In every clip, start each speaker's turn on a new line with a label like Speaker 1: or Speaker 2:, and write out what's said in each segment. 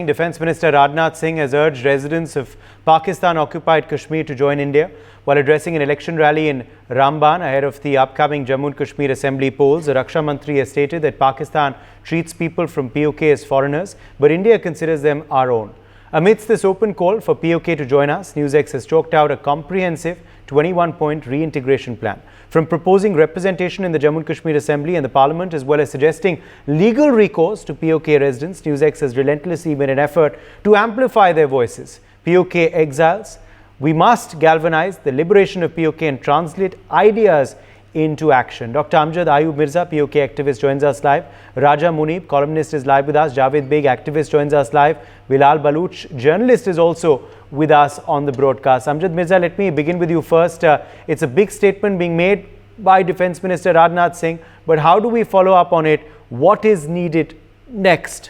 Speaker 1: Defence Minister Rajnath Singh has urged residents of Pakistan-Occupied Kashmir to join India. While addressing an election rally in Ramban ahead of the upcoming Jammu and Kashmir Assembly polls, the Raksha Mantri has stated that Pakistan treats people from PoK as foreigners, but India considers them our own. Amidst this open call for PoK to join us, NewsX has chalked out a comprehensive 21-point reintegration plan. From proposing representation in the Jammu and Kashmir Assembly and the Parliament, as well as suggesting legal recourse to PoK residents, NewsX has relentlessly made an effort to amplify their voices. PoK exiles, we must galvanize the liberation of PoK and translate ideas into action. Dr. Amjad Ayub Mirza, PoK activist, joins us live. Raja Munib, columnist, is live with us. Javed Beg, activist, joins us live. Bilal Baluch, journalist, is also with us on the broadcast. Amjad Mirza, let me begin with you first. It's a big statement being made by Defence Minister Rajnath Singh, but how do we follow up on it? What is needed next?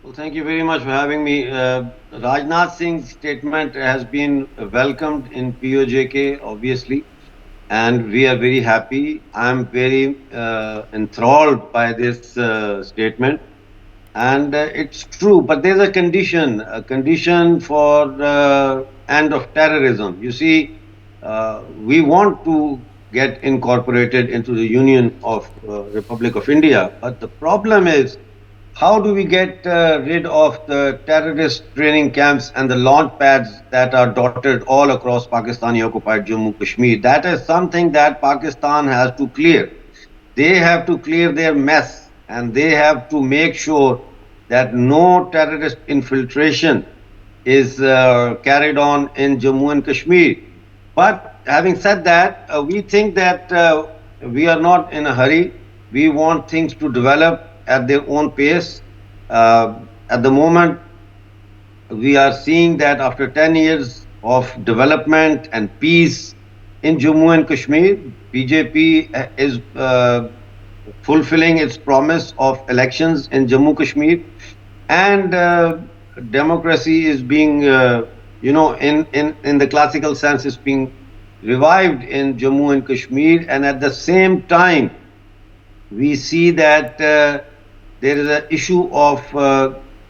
Speaker 2: Well, thank you very much for having me. Rajnath Singh's statement has been welcomed in POJK, obviously, and we are very happy. I'm very enthralled by this statement, and it's true. But there's a condition for end of terrorism. You see, we want to get incorporated into the Union of Republic of India, but the problem is, how do we get rid of the terrorist training camps and the launch pads that are dotted all across Pakistani-occupied Jammu and Kashmir? That is something that Pakistan has to clear. They have to clear their mess, and they have to make sure that no terrorist infiltration is carried on in Jammu and Kashmir. But having said that, we think that we are not in a hurry. We want things to develop at their own pace. At the moment, we are seeing that after 10 years of development and peace in Jammu and Kashmir, BJP is fulfilling its promise of elections in Jammu and Kashmir, and democracy is being, in the classical sense, is being revived in Jammu and Kashmir. And at the same time, we see that there is an issue of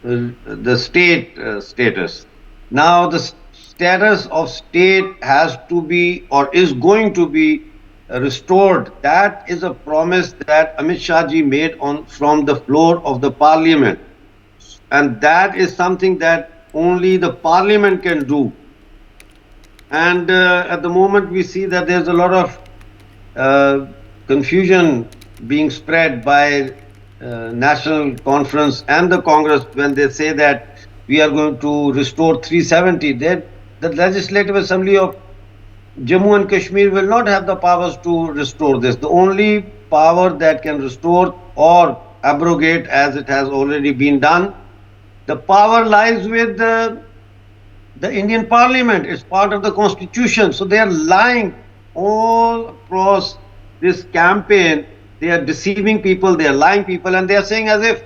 Speaker 2: the state status. Now, the status of state has to be, or is going to be, restored. That is a promise that Amit Shah ji made from the floor of the parliament. And that is something that only the parliament can do. And at the moment, we see that there's a lot of confusion being spread by National Conference and the Congress when they say that we are going to restore 370. The Legislative Assembly of Jammu and Kashmir will not have the powers to restore this. The only power that can restore or abrogate, as it has already been done, the power lies with the Indian Parliament. It's part of the Constitution. So they are lying all across this campaign. They are deceiving people, they are lying people, and they are saying as if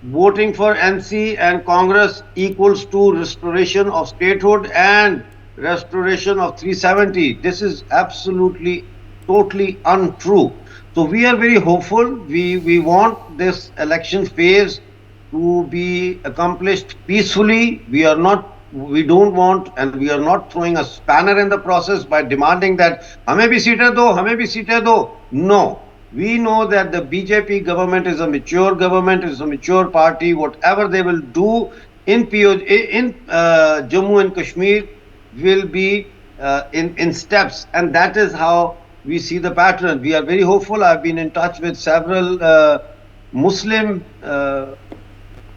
Speaker 2: voting for NC and Congress equals to restoration of statehood and restoration of 370. This is absolutely, totally untrue. So we are very hopeful. We want this election phase to be accomplished peacefully. We don't want, and we are not throwing a spanner in the process by demanding that hame bhi seatein do, hame bhi seatein do. No. We know that the BJP government is a mature government, is a mature party. Whatever they will do in Jammu and Kashmir will be in steps, and that is how we see the pattern. We are very hopeful. I've been in touch with several Muslim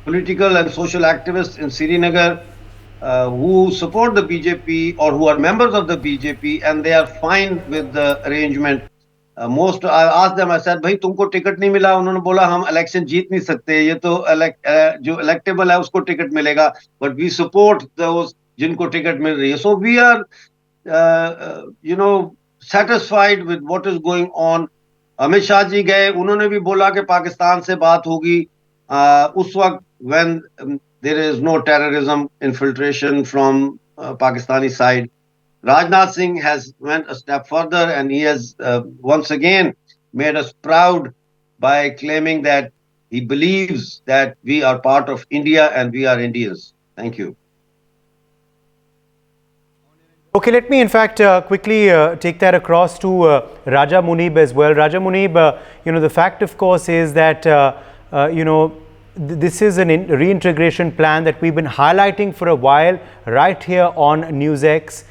Speaker 2: political and social activists in Srinagar who support the BJP or who are members of the BJP, and they are fine with the arrangement. Most I asked them, I said, भाई तुमको ticket नहीं मिला? उन्होंने बोला हम election जीत नहीं सकते, ये तो जो इलेक्टेबल है उसको टिकट मिलेगा, but we support those जिनको टिकट मिल रही है. So we are satisfied with what is going on. Amit Shah ji गए, उन्होंने भी बोला कि पाकिस्तान से बात होगी उस वक्त when there is no terrorism infiltration from Pakistani side. Rajnath Singh has went a step further, and he has once again made us proud by claiming that He believes that we are part of India and we are Indians. Thank you.
Speaker 1: Okay, let me in fact quickly take that across to Raja Munib as well. Raja Munib, the fact of course is that, this is a reintegration plan that we've been highlighting for a while right here on NewsX.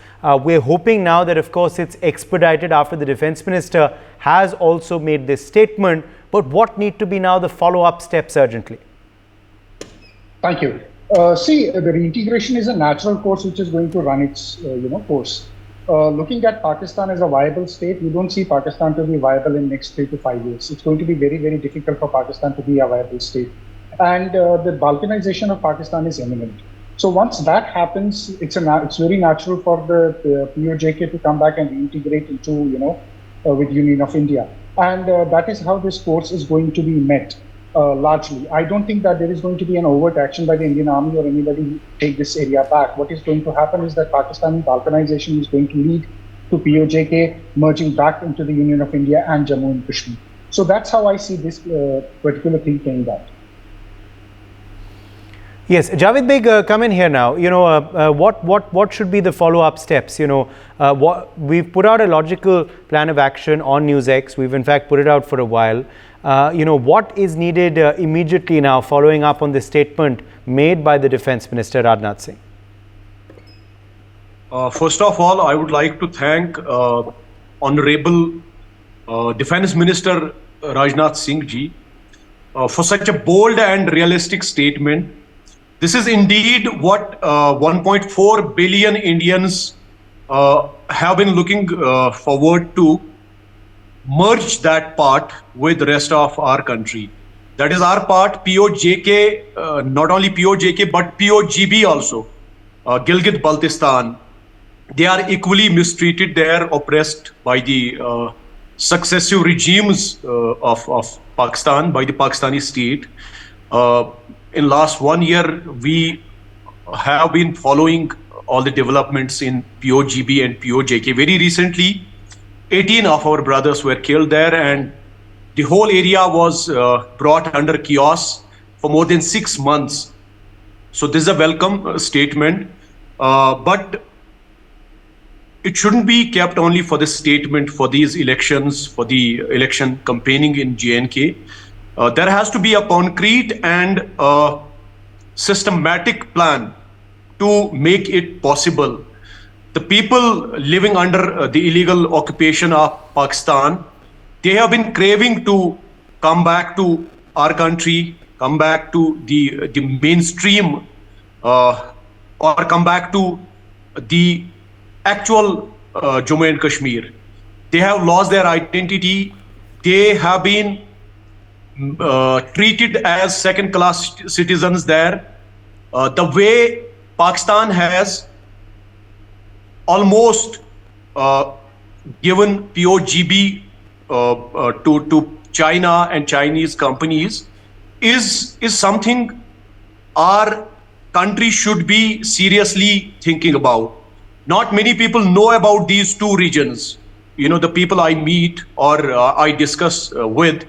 Speaker 1: We're hoping now that of course it's expedited after the Defence Minister has also made this statement. But what need to be now the follow-up steps urgently?
Speaker 3: Thank you. See, the reintegration is a natural course which is going to run its, course. Looking at Pakistan as a viable state, we don't see Pakistan to be viable in next 3 to 5 years. It's going to be very, very difficult for Pakistan to be a viable state. And the balkanization of Pakistan is imminent. So once that happens, it's very natural for the PoJK to come back and reintegrate into, with Union of India. And that is how this course is going to be met. Largely, I don't think that there is going to be an overt action by the Indian Army or anybody to take this area back. What is going to happen is that Pakistani balkanization is going to lead to PoJK merging back into the Union of India and Jammu and Kashmir. So that's how I see this particular thing playing out.
Speaker 1: Yes, Javed Beg, come in here now. What should be the follow-up steps? We've put out a logical plan of action on NewsX. We've in fact put it out for a while. What is needed immediately now following up on the statement made by the Defence Minister Rajnath Singh?
Speaker 4: First of all, I would like to thank Honorable Defence Minister Rajnath Singh ji for such a bold and realistic statement. This is indeed what 1.4 billion Indians have been looking forward to, merge that part with the rest of our country. That is our part, PoJK, not only PoJK, but PoGB also, Gilgit-Baltistan. They are equally mistreated. They are oppressed by the successive regimes of Pakistan, by the Pakistani state. In last 1 year, we have been following all the developments in PoGB and PoJK. Very recently, 18 of our brothers were killed there, and the whole area was brought under chaos for more than 6 months. So this is a welcome statement, but it shouldn't be kept only for the statement for these elections, for the election campaigning in J&K. There has to be a concrete and systematic plan to make it possible. The people living under the illegal occupation of Pakistan, they have been craving to come back to our country, come back to the mainstream, or come back to the actual Jammu and Kashmir. They have lost their identity. They have been treated as second-class citizens there. The way Pakistan has almost given PoGB to China and Chinese companies is something our country should be seriously thinking about. Not many people know about these two regions. The people I meet or I discuss with,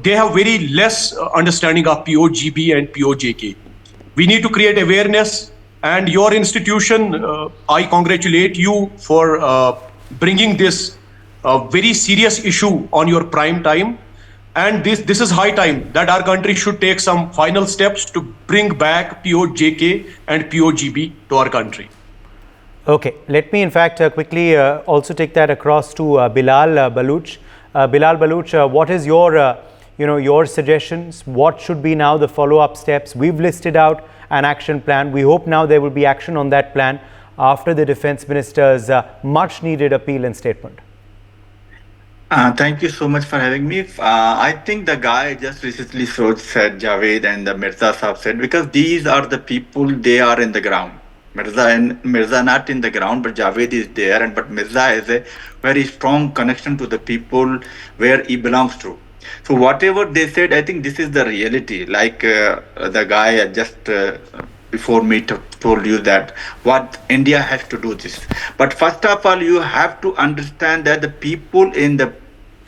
Speaker 4: they have very less understanding of PoGB and PoJK. We need to create awareness, and your institution, I congratulate you for bringing this very serious issue on your prime time. And this is high time that our country should take some final steps to bring back PoJK and PoGB to our country.
Speaker 1: Okay, let me in fact quickly also take that across to Bilal Baloch. Bilal Baloch, what is your your suggestions? What should be now the follow-up steps? We've listed out an action plan. We hope now there will be action on that plan after the Defence Minister's much needed appeal and statement.
Speaker 5: Thank you so much for having me. I think the guy just recently said, Javed and the Mirza Sahab said, because these are the people, they are in the ground. Mirza not in the ground, but Javed is there, but Mirza has a very strong connection to the people where he belongs to. So whatever they said, I think this is the reality. Like the guy just before me told you that what India has to do this. But first of all, you have to understand that the people in the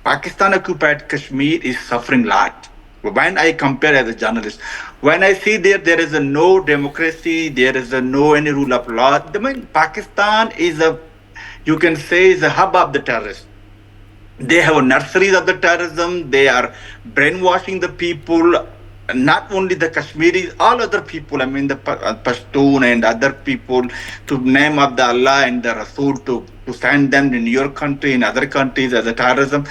Speaker 5: Pakistan-occupied Kashmir is suffering a lot. When I compare as a journalist, when I see there is a no democracy, there is a no any rule of law. I mean, Pakistan is a, you can say, is a hub of the terrorists. They have nurseries of the terrorism. They are brainwashing the people, not only the Kashmiris, all other people. I mean, the Pashtun and other people, to name of the Allah and the Rasul, to send them in your country, in other countries as a terrorism.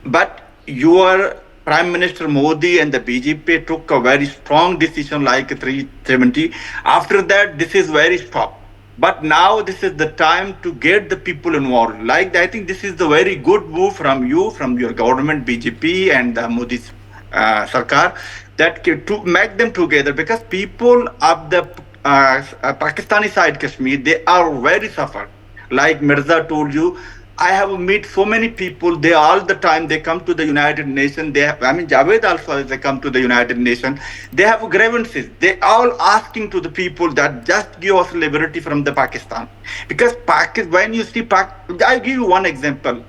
Speaker 5: But your Prime Minister Modi and the BJP took a very strong decision like 370. After that, this is very stop. But now this is the time to get the people involved. Like, I think this is the very good move from you, from your government, BJP and the Modi Sarkar, that to make them together, because people of the Pakistani side Kashmir, they are very suffered. Like Mirza told you, I have met so many people. They all the time they come to the United Nations. They have, I mean, Javed also, they come to the United Nations. They have grievances. They all asking to the people that just give us liberty from the Pakistan, because when you see I give you one example.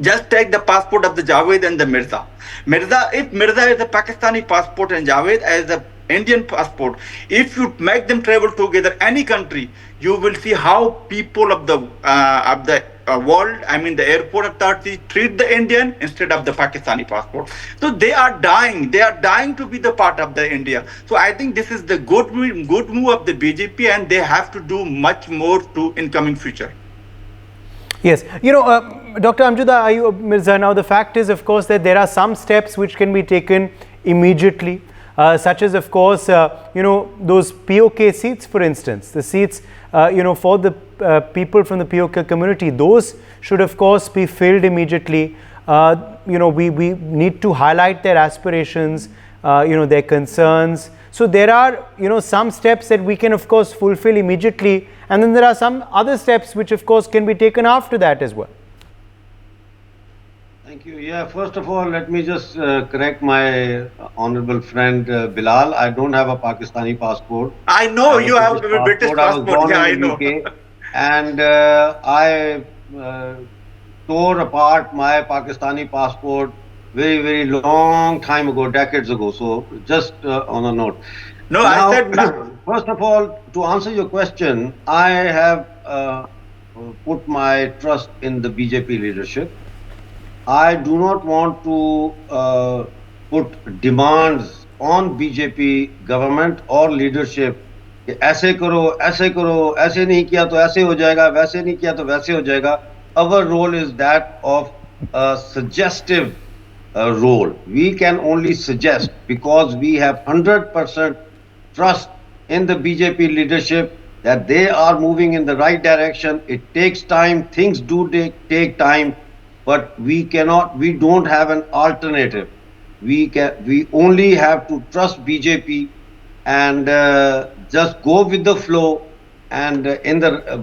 Speaker 5: Just take the passport of the Javed and the Mirza. If Mirza is a Pakistani passport and Javed as a Indian passport, if you make them travel together any country, you will see how people of the world, I mean the airport authority, treat the Indian instead of the Pakistani passport. So they are dying to be the part of the India. So I think this is the good move of the BJP, and they have to do much more to in coming future.
Speaker 1: Yes, you know, Dr. Amjuda Ayub Mirza, now the fact is, of course, that there are some steps which can be taken immediately, such as, of course, you know, those PoK seats, for instance, the seats, you know, for the people from the PoK community, those should, of course, be filled immediately. You know, we need to highlight their aspirations, you know, their concerns. So there are, you know, some steps that we can, of course, fulfill immediately. And then there are some other steps which, of course, can be taken after that as well.
Speaker 2: Thank you. Yeah, first of all, let me just correct my honorable friend Bilal. I don't have a Pakistani passport.
Speaker 5: I know you have a British passport. Yeah, I know.
Speaker 2: UK, and I tore apart my Pakistani passport very, very long time ago, decades ago. So just on a note.
Speaker 5: No,
Speaker 2: now,
Speaker 5: I said,
Speaker 2: first of all, to answer your question, I have put my trust in the BJP leadership. I do not want to put demands on BJP government or leadership. ऐसे करो, ऐसे नहीं किया तो ऐसे हो जाएगा, वैसे नहीं किया तो वैसे हो जाएगा. Our role is that of a suggestive role. We can only suggest, because we have 100% trust in the BJP leadership that they are moving in the right direction. It takes time, things do take time, but we don't have an alternative. We only have to trust BJP and just go with the flow. And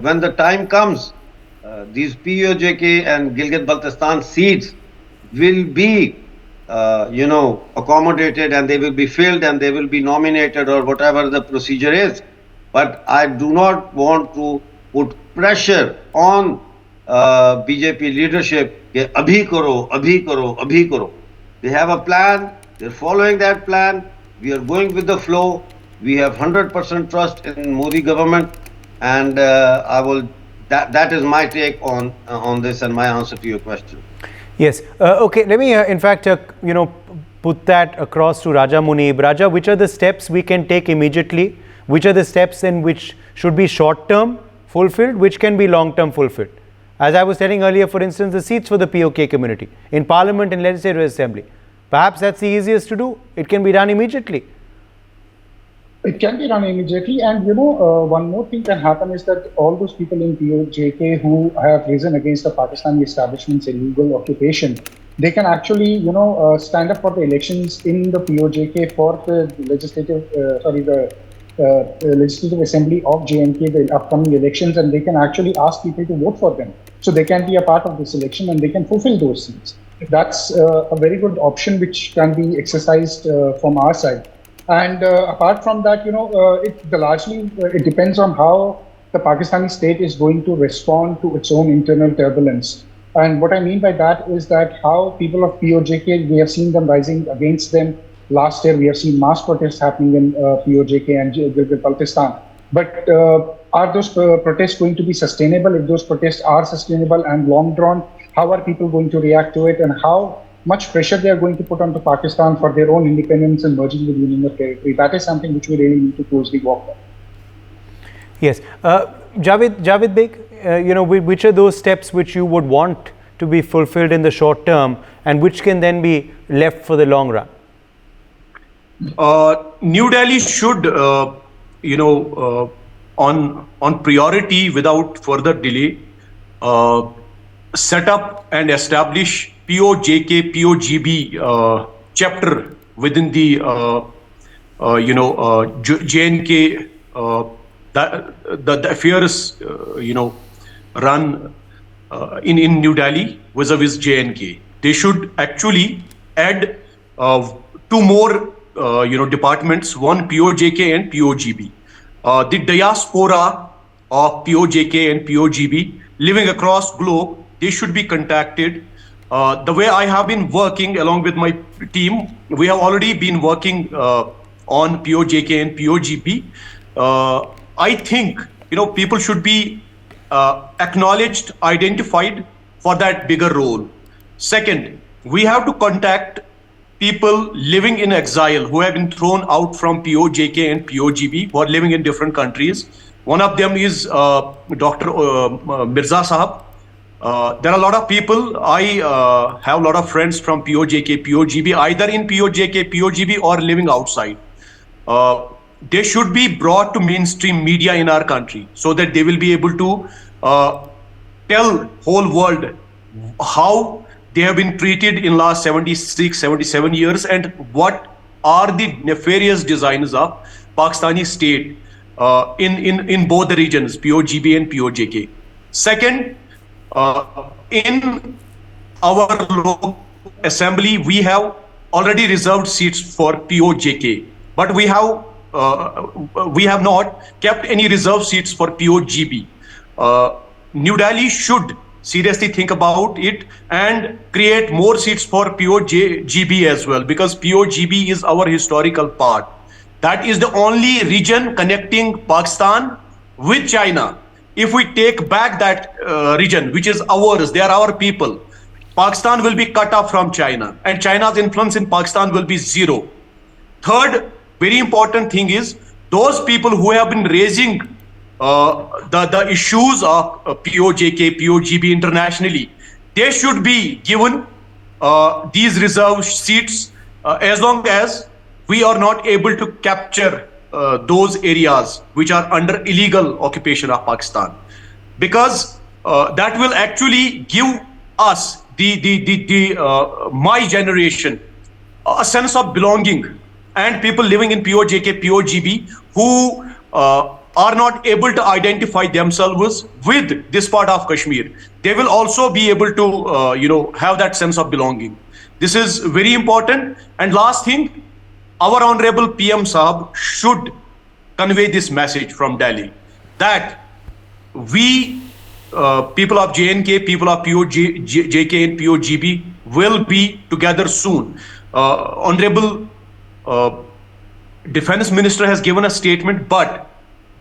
Speaker 2: when the time comes, these POJK and Gilgit-Baltistan seats will be accommodated, and they will be filled, and they will be nominated, or whatever the procedure is. But I do not want to put pressure on BJP leadership. Abhi karo. They have a plan. They're following that plan. We are going with the flow. We have 100% trust in Modi government, and that is my take on this and my answer to your question.
Speaker 1: Yes. Okay. Let me, in fact, put that across to Raja Munib. Raja, which are the steps we can take immediately? Which are the steps in which should be short-term fulfilled, which can be long-term fulfilled? As I was telling earlier, for instance, the seats for the PoK community in Parliament and Legislative Assembly. Perhaps that's the easiest to do. It can be done immediately.
Speaker 3: It can be done immediately, and one more thing can happen is that all those people in POJK who have risen against the Pakistani establishment's illegal occupation, they can actually, stand up for the elections in the POJK for the Legislative Assembly of JNK, the upcoming elections, and they can actually ask people to vote for them. So they can be a part of this election and they can fulfill those seats. That's a very good option which can be exercised from our side. And apart from that, it depends on how the Pakistani state is going to respond to its own internal turbulence. And what I mean by that is that how people of POJK, we have seen them rising against them Last year, we have seen mass protests happening in POJK and Gilgit-Baltistan. But are those protests going to be sustainable? If those protests are sustainable and long drawn, how are people going to react to it, and how much pressure they are going to put onto Pakistan for their own independence and merging with Union of Territory? That is something which we really need to closely walk on.
Speaker 1: Yes. Javed Beg, which are those steps which you would want to be fulfilled in the short term and which can then be left for the long run?
Speaker 4: New Delhi should, on priority without further delay, set up and establish POJK, POGB chapter within the JNK. The affairs run in New Delhi vis-a-vis JNK. They should actually add two more departments, one POJK and POGB. The diaspora of POJK and POGB living across globe, they should be contacted. The way I have been working along with my team, we have already been working on POJK and POGB. I think people should be acknowledged, identified for that bigger role. Second, we have to contact people living in exile who have been thrown out from POJK and POGB, who are living in different countries. One of them is Dr. Mirza Sahab. There are a lot of people. I have a lot of friends from POJK, POGB, either in POJK, POGB or living outside. They should be brought to mainstream media in our country so that they will be able to tell whole world how they have been treated in last 76, 77 years and what are the nefarious designs of Pakistani state in both the regions, POGB and POJK. Second, in our local assembly, we have already reserved seats for POJK, but we have not kept any reserve seats for POGB. New Delhi should seriously think about it and create more seats for POGB as well, because POGB is our historical part. That is the only region connecting Pakistan with China. If we take back that region, which is ours, they are our people, Pakistan will be cut off from China and China's influence in Pakistan will be zero. Third, very important thing is those people who have been raising the issues of POJK, POGB internationally, they should be given these reserved seats as long as we are not able to capture those areas which are under illegal occupation of Pakistan, because that will actually give us my generation a sense of belonging, and people living in POJK, POGB who are not able to identify themselves with this part of Kashmir, they will also be able to have that sense of belonging. This is very important. And last thing, our Honorable PM Saab should convey this message from Delhi that we, people of JNK, people of JK and POGB will be together soon. Honorable Defense Minister has given a statement, but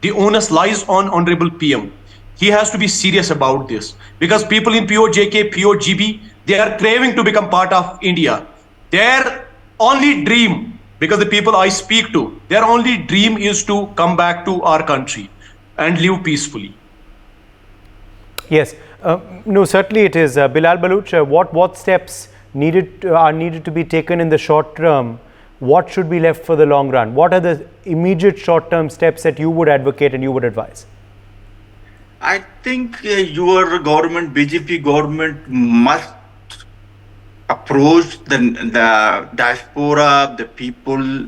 Speaker 4: the onus lies on Honorable PM. He has to be serious about this, because people in POJK, POGB, they are craving to become part of India. Their only dream, because the people I speak to, their only dream is to come back to our country and live peacefully.
Speaker 1: Yes, no, certainly it is. Bilal Baluch, what steps are needed to be taken in the short term? What should be left for the long run? What are the immediate short-term steps that you would advocate and you would advise?
Speaker 5: I think your government, BJP government, must approach the diaspora, the people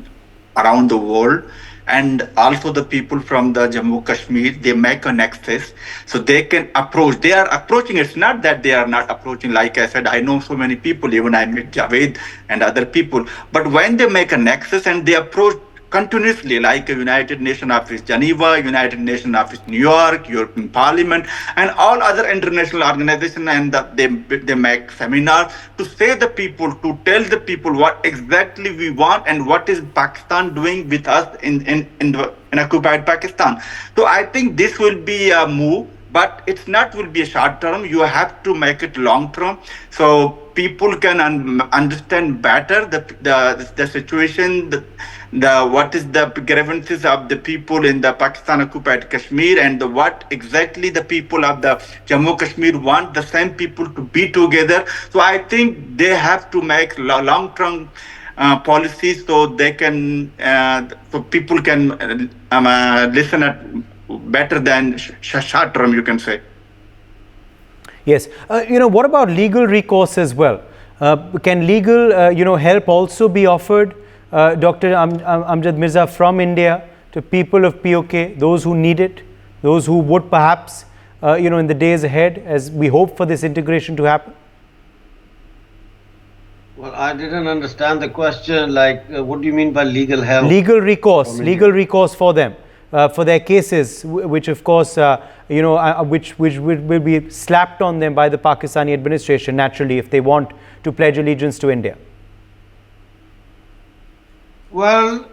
Speaker 5: around the world, and also the people from the Jammu Kashmir. They make a nexus so they can approach. They are approaching. It's not that they are not approaching. Like I said, I know so many people, even I met Javed and other people. But when they make a nexus and they approach continuously, like United Nations Office Geneva, United Nations Office New York, European Parliament, and all other international organizations, and they make seminars to say the people, to tell the people what exactly we want and what is Pakistan doing with us in occupied Pakistan. So I think this will be a move, but it's not will be a short term. You have to make it long term, so people can understand better the situation, what is the grievances of the people in the Pakistan-occupied Kashmir, and what exactly the people of the Jammu Kashmir want the same people to be together. So I think they have to make long-term policies so they can, so people can listen at better than short term, you can say.
Speaker 1: Yes. What about legal recourse as well? Can legal, help also be offered, Dr. Amjad Mirza, from India to people of PoK, those who need it, those who would perhaps, in the days ahead, as we hope for this integration to happen?
Speaker 2: Well, I didn't understand the question. Like, what do you mean by legal help?
Speaker 1: Legal recourse for them, for their cases, which of course, which will be slapped on them by the Pakistani administration, naturally, if they want to pledge allegiance to India.
Speaker 2: Well,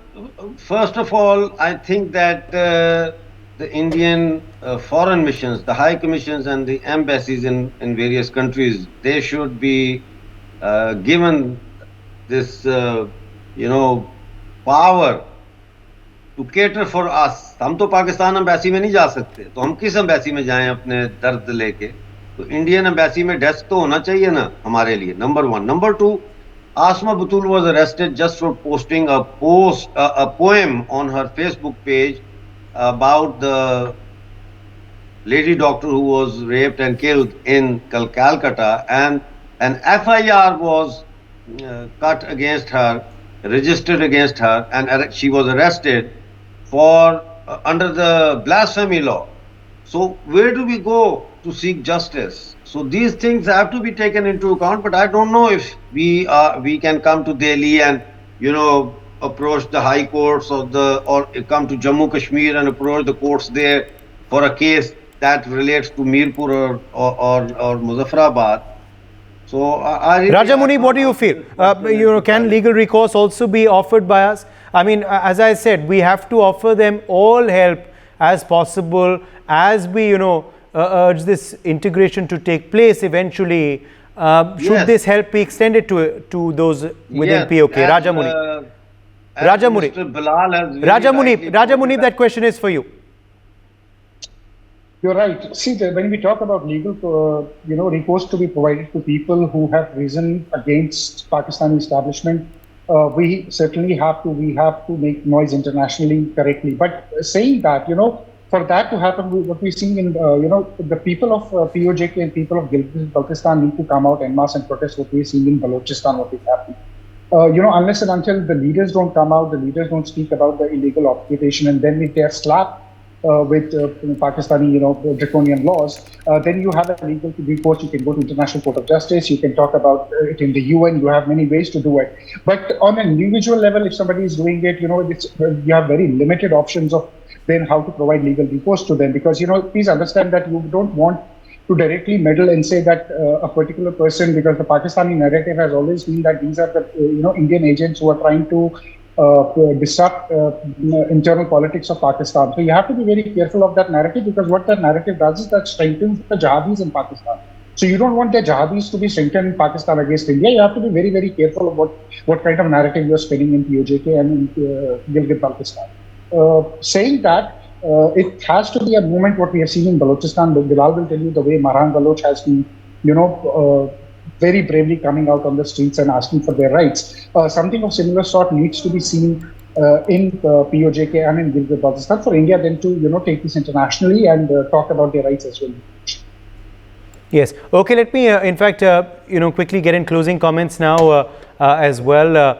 Speaker 2: first of all, I think that the Indian foreign missions, the high commissions and the embassies in various countries, they should be given this, power to cater for us. हम तो Pakistan embassy में नहीं जा सकते, तो हम किस embassy में जाएं अपने दर्द लेके? तो इंडियन एम्बेसी में डेस्क तो होना चाहिए ना हमारे लिए, number 1. Number 2, Asma Batul was arrested just for posting a poem on her Facebook page about the lady doctor who was raped and killed in Calcutta, and an FIR was cut against her, registered against her, and she was arrested for under the blasphemy law. So where do we go to seek justice? So these things have to be taken into account, but I don't know if we can come to Delhi and approach the high courts or come to Jammu Kashmir and approach the courts there for a case that relates to Mirpur or Muzaffarabad. So
Speaker 1: Raja Munib, what do you feel? Can legal recourse also be offered by us? I mean, as I said, we have to offer them all help as possible as we, urge this integration to take place eventually. Should this help be extended to those within PoK? Raja Munib. Raja Munib, that question is for you.
Speaker 3: You're right. See, when we talk about legal, recourse to be provided to people who have risen against Pakistani establishment, we certainly have to make noise internationally correctly. But saying that, for that to happen, what we've seen in, the people of PoJK and people of Gilgit-Baltistan need to come out en masse and protest what we've seen in Balochistan, what is happening. Unless and until the leaders don't come out, the leaders don't speak about the illegal occupation, and then if they are slapped with Pakistani, draconian laws, then you have a legal recourse. You can go to International Court of Justice. You can talk about it in the UN. You have many ways to do it. But on an individual level, if somebody is doing it, you have very limited options of then how to provide legal recourse to them. Because, please understand that you don't want to directly meddle and say that a particular person, because the Pakistani narrative has always been that these are the, Indian agents who are trying to disrupt internal politics of Pakistan. So you have to be very careful of that narrative, because what that narrative does is that strengthens the jihadis in Pakistan. So you don't want the jihadis to be strengthened in Pakistan against India. You have to be very, very careful of what kind of narrative you're spinning in PoJK and in Gilgit-Baltistan. Saying that, it has to be a movement what we have seen in Balochistan. Bilal will tell you the way Marhan Baloch has been, very bravely coming out on the streets and asking for their rights. Something of similar sort needs to be seen in PoJK and in Gilgit-Baltistan for India then to take this internationally and talk about their rights as well.
Speaker 1: Yes. Okay. Let me, in fact, quickly get in closing comments now as well.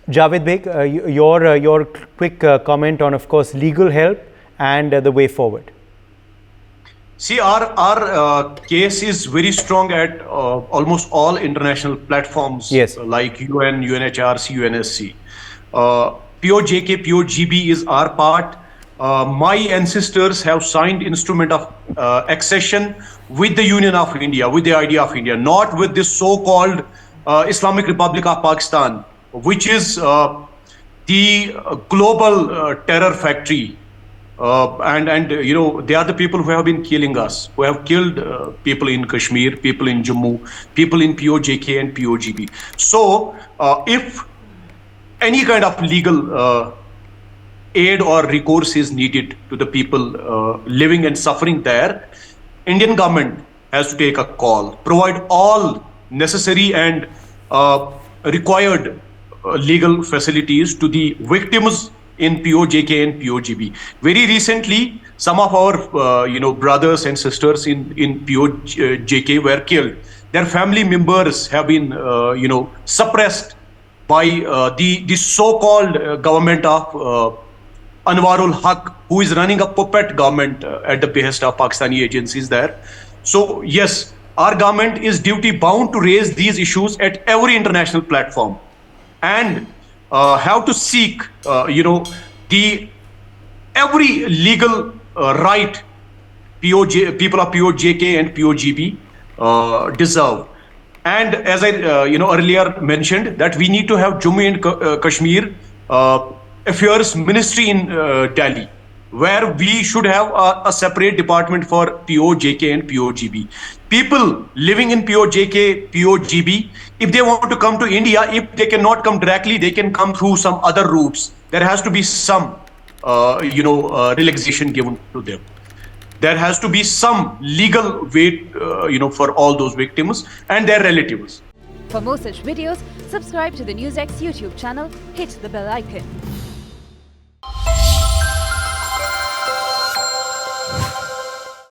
Speaker 1: Javed Beg, your quick comment on, of course, legal help and the way forward.
Speaker 4: See, our case is very strong at almost all international platforms,
Speaker 1: yes,
Speaker 4: like UN, UNHRC, UNSC. PoJK, PoGB is our part. My ancestors have signed instrument of accession with the Union of India, with the idea of India, not with this so-called Islamic Republic of Pakistan, which is the global terror factory. And you know, they are the people who have been killing us, who have killed people in Kashmir, people in Jammu, people in PoJK and PoGB. So if any kind of legal aid or recourse is needed to the people living and suffering there, Indian government has to take a call, provide all necessary and required legal facilities to the victims in PoJK and PoGB. Very recently, some of our brothers and sisters in PoJK were killed. Their family members have been suppressed by the so-called government of Anwarul Haq, who is running a puppet government at the behest of Pakistani agencies there. So yes, our government is duty bound to raise these issues at every international platform and have to seek the every legal right people of PoJK and PoGB deserve. And as I earlier mentioned, that we need to have Jammu and Kashmir Affairs Ministry in Delhi, where we should have a separate department for PoJK and PoGB. People living in PoJK, PoGB, if they want to come to India, if they cannot come directly, they can come through some other routes. There has to be some, relaxation given to them. There has to be some legal weight, for all those victims and their relatives.
Speaker 6: For more such videos, subscribe to the NewsX YouTube channel, hit the bell icon.